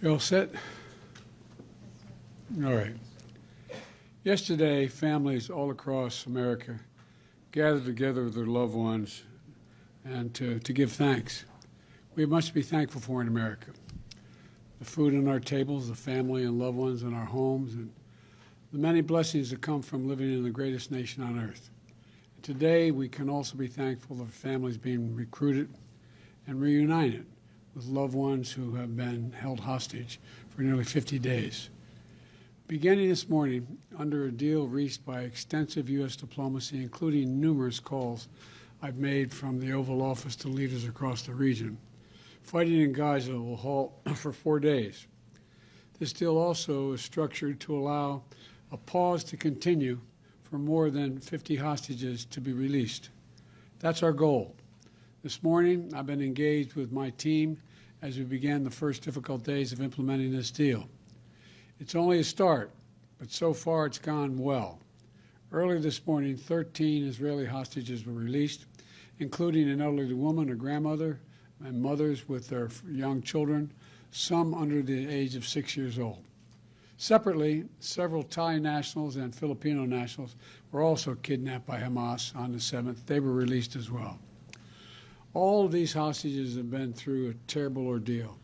You all set? All right. Yesterday, families all across America gathered together with their loved ones and to give thanks. We have much to be thankful for in America. The food on our tables, the family and loved ones in our homes, and the many blessings that come from living in the greatest nation on earth. And today, we can also be thankful for families being recruited and reunited with loved ones who have been held hostage for nearly 50 days. Beginning this morning, under a deal reached by extensive U.S. diplomacy, including numerous calls I've made from the Oval Office to leaders across the region, fighting in Gaza will halt for 4 days. This deal also is structured to allow a pause to continue for more than 50 hostages to be released. That's our goal. This morning, I've been engaged with my team as we began the first difficult days of implementing this deal. It's only a start, but so far it's gone well. Early this morning, 13 Israeli hostages were released, including an elderly woman, a grandmother, and mothers with their young children, some under the age of 6 years old. Separately, several Thai nationals and Filipino nationals were also kidnapped by Hamas on the 7th. They were released as well. All of these hostages have been through a terrible ordeal,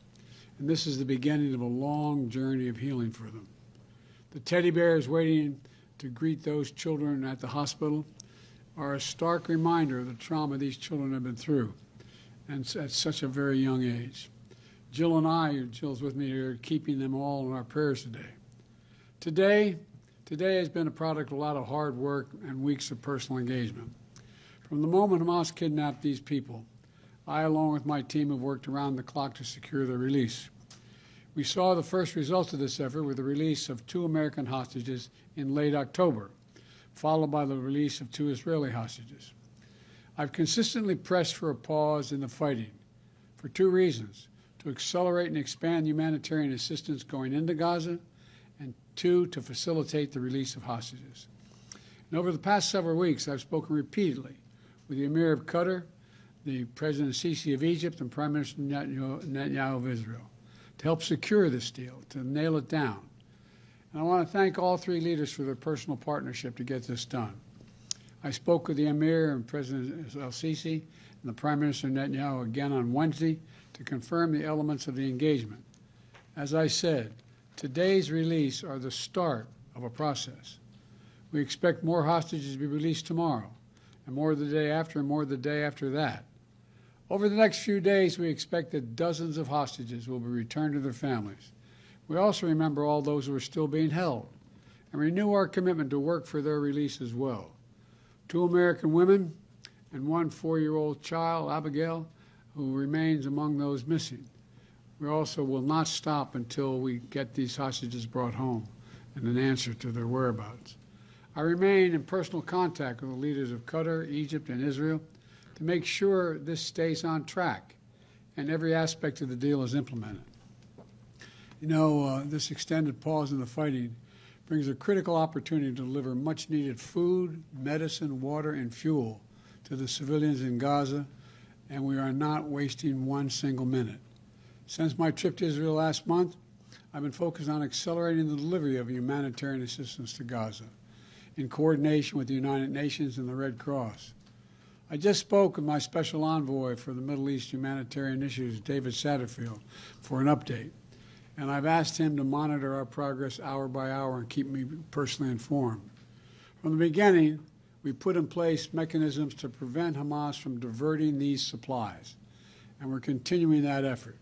and this is the beginning of a long journey of healing for them. The teddy bears waiting to greet those children at the hospital are a stark reminder of the trauma these children have been through, and at such a very young age. Jill and I, Jill's with me here, keeping them all in our prayers today. Today has been a product of a lot of hard work and weeks of personal engagement. From the moment Hamas kidnapped these people, I, along with my team, have worked around the clock to secure their release. We saw the first results of this effort with the release of 2 American hostages in late October, followed by the release of 2 Israeli hostages. I've consistently pressed for a pause in the fighting for 2 reasons: to accelerate and expand humanitarian assistance going into Gaza, and 2, to facilitate the release of hostages. And over the past several weeks, I've spoken repeatedly with the Emir of Qatar, the President Sisi of Egypt, and Prime Minister Netanyahu of Israel to help secure this deal, to nail it down. And I want to thank all 3 leaders for their personal partnership to get this done. I spoke with the Emir and President Sisi and the Prime Minister Netanyahu again on Wednesday to confirm the elements of the engagement. As I said, today's release are the start of a process. We expect more hostages to be released tomorrow, and more the day after, and more the day after that. Over the next few days, we expect that dozens of hostages will be returned to their families. We also remember all those who are still being held and renew our commitment to work for their release as well. 2 American women and 1 4-year-old child, Abigail, who remains among those missing. We also will not stop until we get these hostages brought home and an answer to their whereabouts. I remain in personal contact with the leaders of Qatar, Egypt, and Israel to make sure this stays on track and every aspect of the deal is implemented. You know, this extended pause in the fighting brings a critical opportunity to deliver much-needed food, medicine, water, and fuel to the civilians in Gaza, and we are not wasting 1 single minute. Since my trip to Israel last month, I've been focused on accelerating the delivery of humanitarian assistance to Gaza in coordination with the United Nations and the Red Cross. I just spoke with my special envoy for the Middle East humanitarian issues, David Satterfield, for an update, and I've asked him to monitor our progress hour by hour and keep me personally informed. From the beginning, we put in place mechanisms to prevent Hamas from diverting these supplies, and we're continuing that effort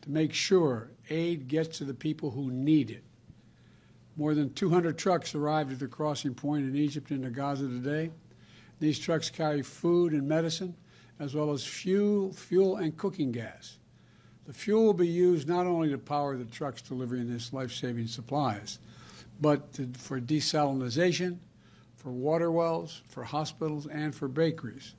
to make sure aid gets to the people who need it. More than 200 trucks arrived at the crossing point in Egypt into Gaza today. These trucks carry food and medicine, as well as fuel and cooking gas. The fuel will be used not only to power the trucks delivering this life-saving supplies, but for desalinization, for water wells, for hospitals, and for bakeries.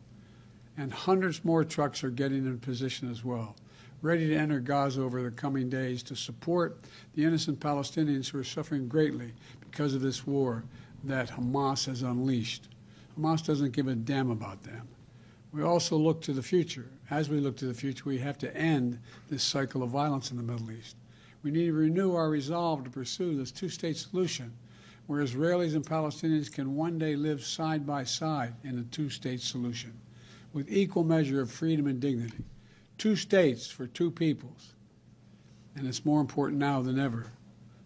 And hundreds more trucks are getting in position as well, ready to enter Gaza over the coming days to support the innocent Palestinians who are suffering greatly because of this war that Hamas has unleashed. Hamas doesn't give a damn about them. We also look to the future. As we look to the future, we have to end this cycle of violence in the Middle East. We need to renew our resolve to pursue this two-state solution where Israelis and Palestinians can one day live side by side in a two-state solution with equal measure of freedom and dignity. 2 states for 2 peoples. And it's more important now than ever.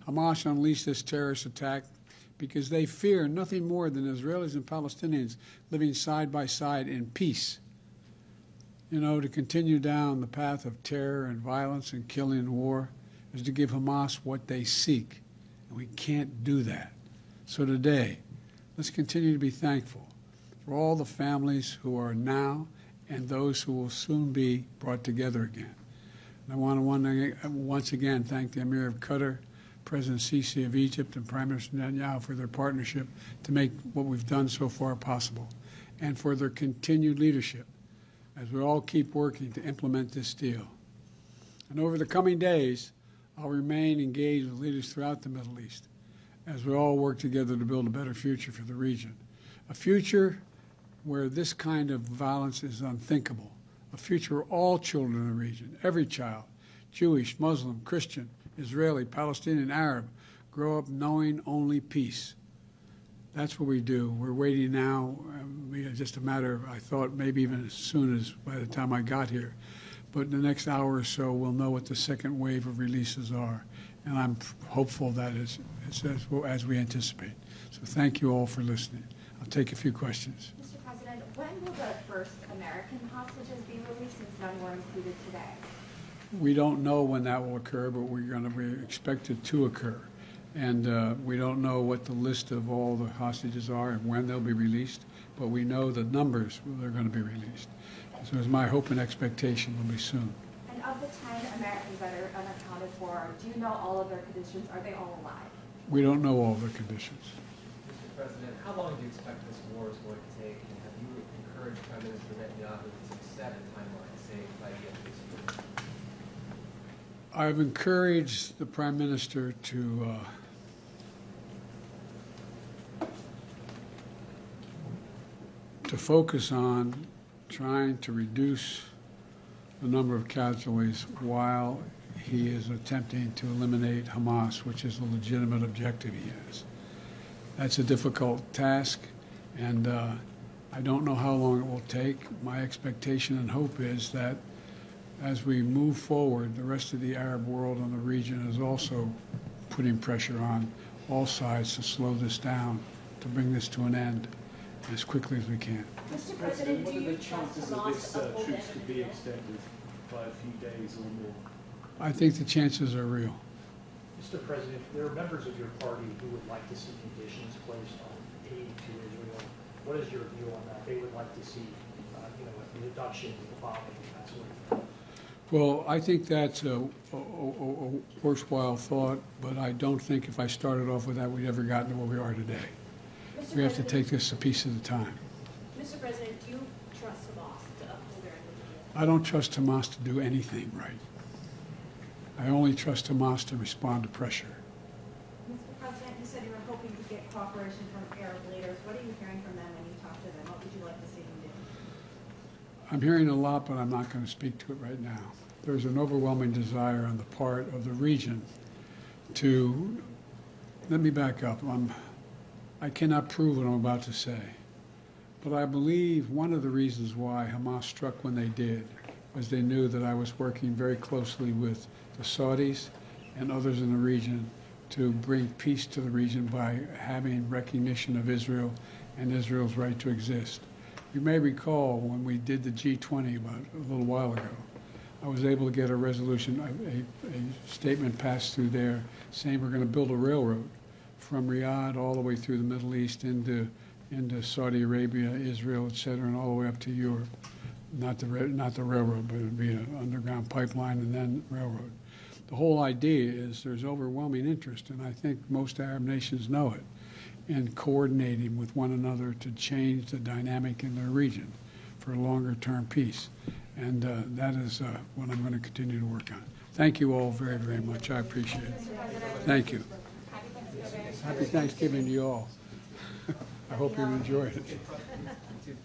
Hamas unleashed this terrorist attack because they fear nothing more than Israelis and Palestinians living side by side in peace. You know, to continue down the path of terror and violence and killing and war is to give Hamas what they seek. And we can't do that. So today, let's continue to be thankful for all the families who are now and those who will soon be brought together again. And I want to once again thank the Emir of Qatar, President Sisi of Egypt, and Prime Minister Netanyahu for their partnership to make what we've done so far possible, and for their continued leadership as we all keep working to implement this deal. And over the coming days, I'll remain engaged with leaders throughout the Middle East as we all work together to build a better future for the region, a future where this kind of violence is unthinkable, a future where all children in the region, every child, Jewish, Muslim, Christian, Israeli, Palestinian, Arab, grow up knowing only peace. That's what we do. We're waiting now. Just a matter of, I thought maybe even as soon as by the time I got here. But in the next hour or so, we'll know what the second wave of releases are. And I'm hopeful that it's as we anticipate. So thank you all for listening. I'll take a few questions. Mr. President, when will the first American hostages be released since none were included today? We don't know when that will occur, but we expect it to occur. And we don't know what the list of all the hostages are and when they'll be released, but we know the numbers they're going to be released. So it's my hope and expectation will be soon. And of the 10 Americans that are unaccounted for, do you know all of their conditions? Are they all alive? We don't know all their conditions. Mr. President, how long do you expect this war is going to take? And have you encouraged Prime Minister Netanyahu to set a timeline, say, by the end of this year? I've encouraged the Prime Minister to focus on trying to reduce the number of casualties while he is attempting to eliminate Hamas, which is a legitimate objective he has. That's a difficult task, and I don't know how long it will take. My expectation and hope is that as we move forward, the rest of the Arab world and the region is also putting pressure on all sides to slow this down, to bring this to an end as quickly as we can. Mr. President, what do are the you trust chances of Hamas this to uphold truce to be the extended by a few days or more? I think the chances are real. Mr. President, there are members of your party who would like to see conditions placed on aid to Israel. What is your view on that? They would like to see, a reduction in the bombing and that sort of thing. Well, I think that's a worthwhile thought, but I don't think if I started off with that, we'd ever gotten to where we are today. We have to take this a piece at a time. Mr. President, do you trust Hamas to uphold their end of the deal? I don't trust Hamas to do anything right. I only trust Hamas to respond to pressure. Mr. President, you said you were hoping to get cooperation from Arab leaders. What are you hearing from them when you talk to them? What would you like to see them do? I'm hearing a lot, but I'm not going to speak to it right now. There's an overwhelming desire on the part of the region to, let me back up. I cannot prove what I'm about to say, but I believe one of the reasons why Hamas struck when they did was they knew that I was working very closely with the Saudis and others in the region to bring peace to the region by having recognition of Israel and Israel's right to exist. You may recall when we did the G20 about a little while ago, I was able to get a resolution, a statement passed through there saying we're going to build a railroad from Riyadh all the way through the Middle East into Saudi Arabia, Israel, et cetera, and all the way up to Europe. Not the railroad, but it would be an underground pipeline and then railroad. The whole idea is there's overwhelming interest, and I think most Arab nations know it, in coordinating with one another to change the dynamic in their region for longer-term peace. And that is what I'm going to continue to work on. Thank you all very, very much. I appreciate it. Thank you. Happy Thanksgiving to you all. I hope you enjoyed it. You too.